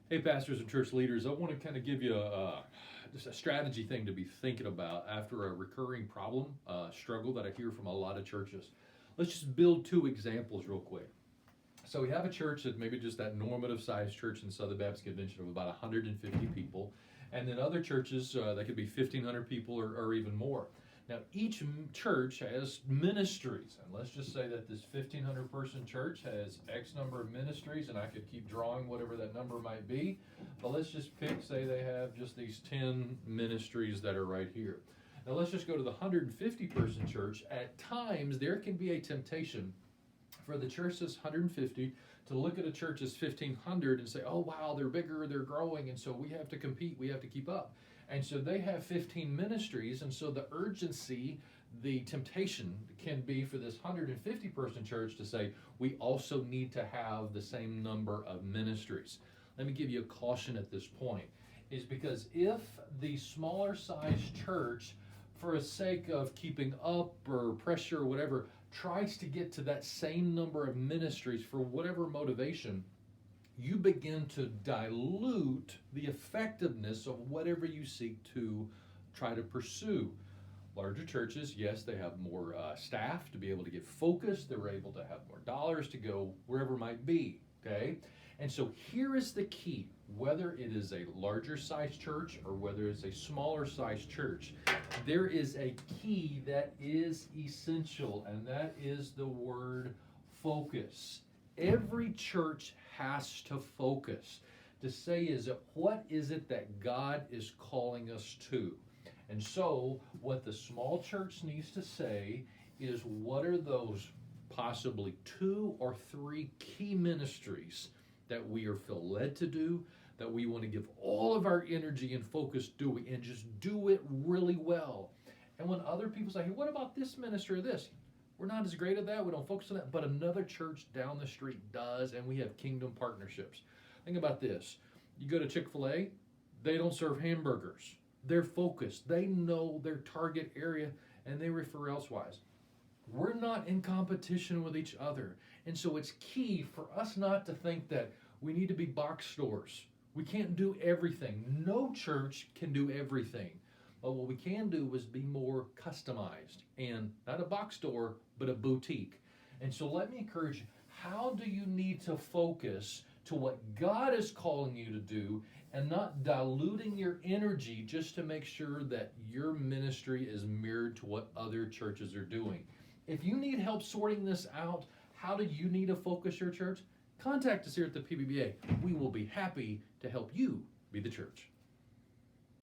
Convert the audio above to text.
Hey, pastors and church leaders, I want to kind of give you just a strategy thing to be thinking about after a recurring problem, struggle that I hear from a lot of churches. Let's just build two examples real quick. So we have a church that maybe just that normative size church in Southern Baptist Convention of about 150 people, and then other churches that could be 1,500 people or even more. Now, each church has ministries, and let's just say that this 1,500 person church has X number of ministries, and I could keep drawing whatever that number might be, but let's just pick, say they have just these 10 ministries that are right here. Now, let's just go to the 150 person church. At times, there can be a temptation for the church that's 150 to look at a church that's 1,500 and say, oh, wow, they're bigger, they're growing, and so we have to compete, we have to keep up. And so they have 15 ministries, and so the urgency, the temptation can be for this 150 person church to say, we also need to have the same number of ministries. Let me give you a caution at this point, is because if the smaller size church, for a sake of keeping up or pressure or whatever, tries to get to that same number of ministries for whatever motivation, you begin to dilute the effectiveness of whatever you seek to try to pursue. Larger churches, yes, they have more staff to be able to get focused. They're able to have more dollars to go wherever it might be, okay? And so here is the key, whether it is a larger size church or whether it's a smaller size church, there is a key that is essential, and that is the word focus. Every church has to focus. To say, is it what is it that God is calling us to? And so what the small church needs to say is, what are those possibly 2 or 3 key ministries that we are feel led to do, that we want to give all of our energy and focus doing, and just do it really well. And when other people say, hey, what about this ministry or this? We're not as great at that, we don't focus on that, but another church down the street does, and we have kingdom partnerships. Think about this. You go to Chick-fil-A, they don't serve hamburgers. They're focused. They know their target area, and they refer elsewise. We're not in competition with each other. And so it's key for us not to think that we need to be box stores. We can't do everything. No church can do everything. But what we can do is be more customized, and not a box store, but a boutique. And so let me encourage you, how do you need to focus to what God is calling you to do, and not diluting your energy just to make sure that your ministry is mirrored to what other churches are doing? If you need help sorting this out, how do you need to focus your church? Contact us here at the PBBA. We will be happy to help you be the church.